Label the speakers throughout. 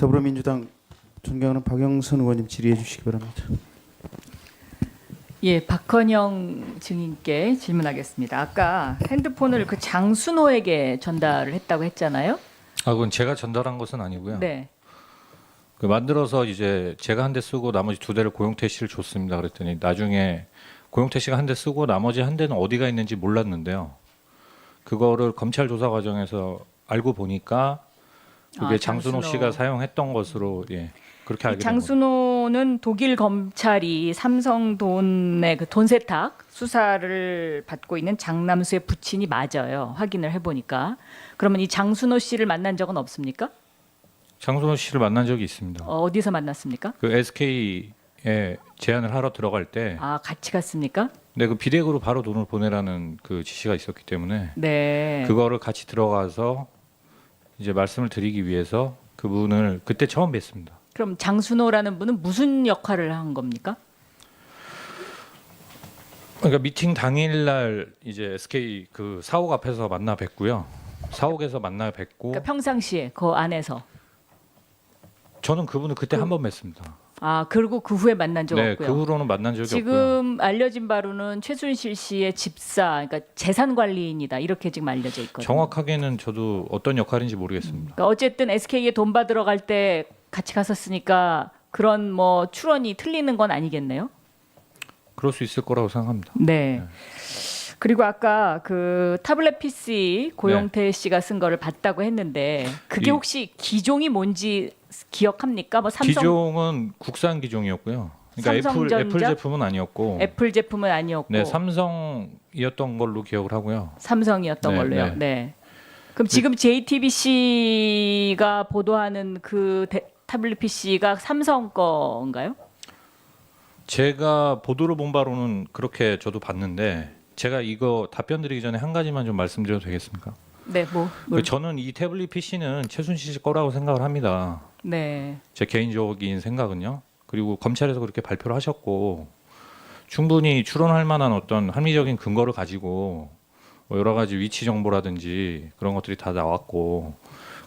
Speaker 1: 더불어민주당 존경하는 박영선 의원님 질의해 주시기 바랍니다.
Speaker 2: 예, 박헌영 증인께 질문하겠습니다. 아까 핸드폰을 그 장순호에게 전달을 했다고 했잖아요.
Speaker 3: 그건 제가 전달한 것은 아니고요.
Speaker 2: 네.
Speaker 3: 그 만들어서 이제 제가 한 대 쓰고 나머지 두 대를 고용태 씨를 줬습니다. 그랬더니 나중에 고용태 씨가 한 대 쓰고 나머지 한 대는 어디가 있는지 몰랐는데요. 그거를 검찰 조사 과정에서 알고 보니까 그게 장순호 씨가 사용했던 것으로 그렇게 알게 된 겁니다.
Speaker 2: 장순호는 독일 검찰이 삼성돈의 그 돈 세탁 수사를 받고 있는 장남수의 부친이 맞아요. 확인을 해보니까. 그러면 이 장순호 씨를 만난 적은 없습니까?
Speaker 3: 장순호 씨를 만난 적이 있습니다.
Speaker 2: 어디서 만났습니까?
Speaker 3: 그 SK에 제안을 하러 들어갈 때,
Speaker 2: 같이 갔습니까?
Speaker 3: 네, 그 비대구로 바로 돈을 보내라는 그 지시가 있었기 때문에
Speaker 2: 네.
Speaker 3: 그거를 같이 들어가서 이제 말씀을 드리기 위해서 그분을 그때 처음 뵀습니다.
Speaker 2: 그럼 장순호라는 분은 무슨 역할을 한 겁니까?
Speaker 3: 그러니까 미팅 당일날 이제 SK 그 사옥 앞에서 만나 뵙고요. 사옥에서 만나 뵙고
Speaker 2: 그러니까 평상시에 그 안에서.
Speaker 3: 저는 그분을 그때 한 번 뵀습니다.
Speaker 2: 그리고 그 후에 만난 적
Speaker 3: 네,
Speaker 2: 없고요.
Speaker 3: 그 후로는 만난 적이 없고요.
Speaker 2: 지금 알려진 바로는 최순실 씨의 집사, 그러니까 재산 관리인이다 이렇게 지금 알려져 있거든요.
Speaker 3: 정확하게는 저도 어떤 역할인지 모르겠습니다.
Speaker 2: 그러니까 어쨌든 SK에 돈 받으러 갈 때 같이 갔었으니까 그런 뭐 추론이 틀리는 건 아니겠네요.
Speaker 3: 그럴 수 있을 거라고 생각합니다.
Speaker 2: 네. 그리고 아까 그 타블렛 PC 고용태 씨가 쓴 거를 봤다고 했는데 그게 혹시 기종이 뭔지 기억합니까? 뭐 삼성
Speaker 3: 기종은 국산 기종이었고요. 그러니까 애플 제품은 아니었고.
Speaker 2: 애플 제품은 아니었고.
Speaker 3: 네, 삼성이었던 걸로 기억을 하고요.
Speaker 2: 삼성이었던
Speaker 3: 네,
Speaker 2: 걸로요.
Speaker 3: 네.
Speaker 2: 네. 그럼 지금 JTBC가 보도하는 그 타블릿 PC가 삼성 거인가요?
Speaker 3: 제가 보도를 본 바로는 그렇게 저도 봤는데 제가 이거 답변 드리기 전에 한 가지만 좀 말씀드려도 되겠습니까?
Speaker 2: 네,
Speaker 3: 저는 이 태블릿 PC는 최순실 씨 거라고 생각을 합니다.
Speaker 2: 네.
Speaker 3: 제 개인적인 생각은요. 그리고 검찰에서 그렇게 발표를 하셨고 충분히 추론할 만한 어떤 합리적인 근거를 가지고 뭐 여러 가지 위치 정보라든지 그런 것들이 다 나왔고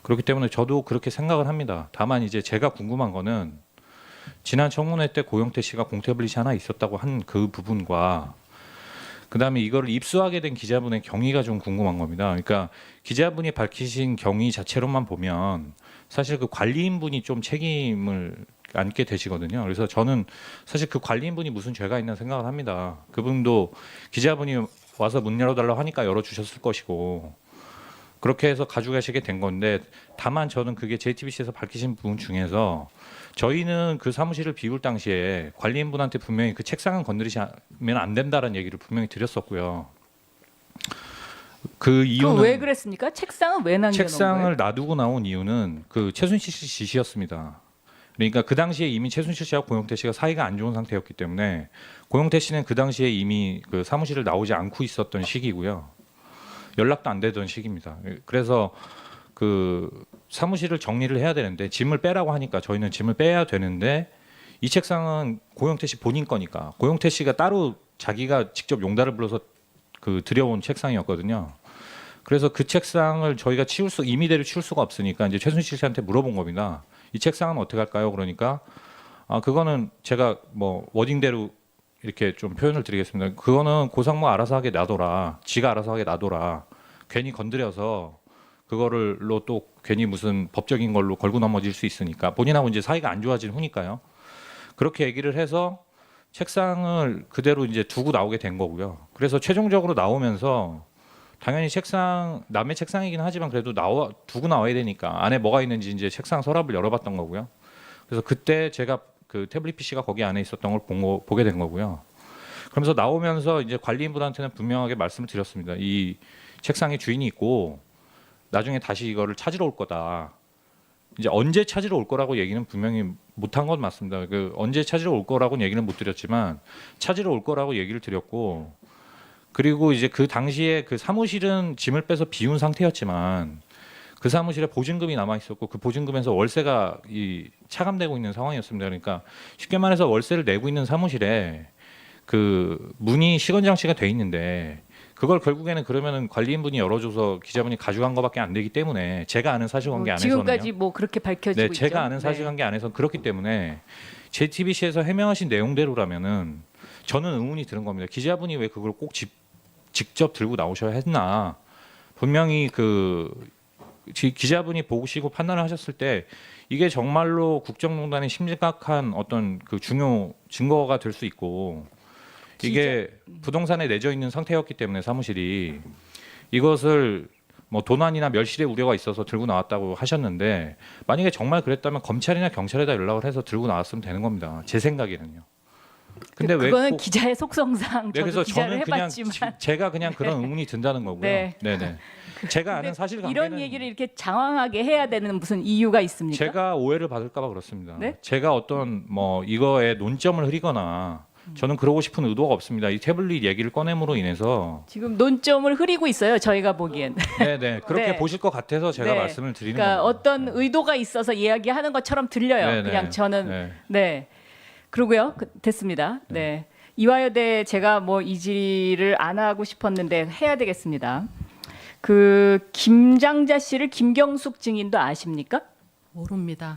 Speaker 3: 그렇기 때문에 저도 그렇게 생각을 합니다. 다만 이제 제가 궁금한 거는 지난 청문회 때 고용태 씨가 공태블릿이 하나 있었다고 한 그 부분과 그다음에 이거를 입수하게 된 기자분의 경위가 좀 궁금한 겁니다. 그러니까 기자분이 밝히신 경위 자체로만 보면 사실 그 관리인분이 좀 책임을 안게 되시거든요. 그래서 저는 사실 그 관리인분이 무슨 죄가 있나 생각을 합니다. 그분도 기자분이 와서 문 열어달라고 하니까 열어주셨을 것이고 그렇게 해서 가져가시게 된 건데 다만 저는 그게 JTBC에서 밝히신 부분 중에서 저희는 그 사무실을 비울 당시에 관리인분한테 분명히 그 책상은 건드리시면 안 된다는 얘기를 분명히 드렸었고요. 그 이유는
Speaker 2: 왜 그랬습니까? 책상은 왜 남겨놓은
Speaker 3: 책상을
Speaker 2: 거예요?
Speaker 3: 놔두고 나온 이유는 그 최순실 씨 지시였습니다. 그러니까 그 당시에 이미 최순실 씨와 고용태 씨가 사이가 안 좋은 상태였기 때문에 고용태 씨는 그 당시에 이미 그 사무실을 나오지 않고 있었던 시기고요. 연락도 안 되던 시기입니다. 그래서 그 사무실을 정리를 해야 되는데 짐을 빼라고 하니까 저희는 짐을 빼야 되는데 이 책상은 고용태 씨 본인 거니까 고용태 씨가 따로 자기가 직접 용달을 불러서 그 들여온 책상이었거든요. 그래서 그 책상을 저희가 임의대로 치울 수가 없으니까 이제 최순실 씨한테 물어본 겁니다. 이 책상은 어떻게 할까요? 그러니까 그거는 제가 뭐 워딩대로 이렇게 좀 표현을 드리겠습니다. 그거는 고상무 알아서 하게 놔둬라. 지가 알아서 하게 놔둬라. 괜히 건드려서 그거를로 또 괜히 무슨 법적인 걸로 걸고 넘어질 수 있으니까 본인하고 이제 사이가 안 좋아진 후니까요. 그렇게 얘기를 해서 책상을 그대로 이제 두고 나오게 된 거고요. 그래서 최종적으로 나오면서 당연히 책상 남의 책상이긴 하지만 그래도 두고 나와야 되니까 안에 뭐가 있는지 이제 책상 서랍을 열어봤던 거고요. 그래서 그때 제가 그 태블릿 PC가 거기 안에 있었던 걸 보게 된 거고요. 그러면서 나오면서 이제 관리인분한테는 분명하게 말씀을 드렸습니다. 이 책상에 주인이 있고 나중에 다시 이거를 찾으러 올 거다. 이제 언제 찾으러 올 거라고 얘기는 분명히 못한 건 맞습니다. 그 언제 찾으러 올 거라고는 얘기는 못 드렸지만 찾으러 올 거라고 얘기를 드렸고 그리고 이제 그 당시에 그 사무실은 짐을 빼서 비운 상태였지만 그 사무실에 보증금이 남아 있었고 그 보증금에서 월세가 차감되고 있는 상황이었습니다. 그러니까 쉽게 말해서 월세를 내고 있는 사무실에 그 문이 시건장치가 돼 있는데 그걸 결국에는 그러면은 관리인분이 열어줘서 기자분이 가져간 것밖에 안 되기 때문에 제가 아는 사실관계 안에서는요.
Speaker 2: 지금까지 뭐 그렇게 밝혀지고
Speaker 3: 네,
Speaker 2: 있죠.
Speaker 3: 제가 아는 사실관계 안에서 그렇기 때문에 JTBC에서 해명하신 내용대로라면은 저는 의문이 드는 겁니다. 기자분이 왜 그걸 꼭 직접 들고 나오셔야 했나? 분명히 그 기자분이 보시고 판단을 하셨을 때 이게 정말로 국정농단의 심각한 어떤 그 중요 증거가 될 수 있고 이게 부동산에 내져 있는 상태였기 때문에 사무실이 이것을 뭐 도난이나 멸실의 우려가 있어서 들고 나왔다고 하셨는데 만약에 정말 그랬다면 검찰이나 경찰에다 연락을 해서 들고 나왔으면 되는 겁니다. 제 생각에는요. 근데 왜
Speaker 2: 그거는
Speaker 3: 꼭-
Speaker 2: 기자의 속성상
Speaker 3: 네,
Speaker 2: 저도
Speaker 3: 그래서
Speaker 2: 기자를
Speaker 3: 저는 그냥
Speaker 2: 해봤지만
Speaker 3: 제가 그냥 그런 의문이 든다는 거고요.
Speaker 2: 네.
Speaker 3: 네네. 제가 아는
Speaker 2: 근데
Speaker 3: 사실관계는
Speaker 2: 이런 얘기를 이렇게 장황하게 해야 되는 무슨 이유가 있습니까?
Speaker 3: 제가 오해를 받을까봐 그렇습니다.
Speaker 2: 네?
Speaker 3: 제가 어떤 뭐 이거에 논점을 흐리거나 저는 그러고 싶은 의도가 없습니다. 이 태블릿 얘기를 꺼냄으로 인해서
Speaker 2: 지금 논점을 흐리고 있어요. 저희가 보기엔.
Speaker 3: 네네 그렇게
Speaker 2: 네.
Speaker 3: 보실 것 같아서 제가
Speaker 2: 네.
Speaker 3: 말씀을 드리는
Speaker 2: 그러니까
Speaker 3: 겁니다.
Speaker 2: 어떤 의도가 있어서 이야기하는 것처럼 들려요.
Speaker 3: 네네.
Speaker 2: 그냥 저는
Speaker 3: 네.
Speaker 2: 네. 그러고요. 됐습니다. 네. 이화여대 제가 뭐 이 질의를 안 하고 싶었는데 해야 되겠습니다. 그 김장자 씨를 김경숙 증인도 아십니까?
Speaker 4: 모릅니다.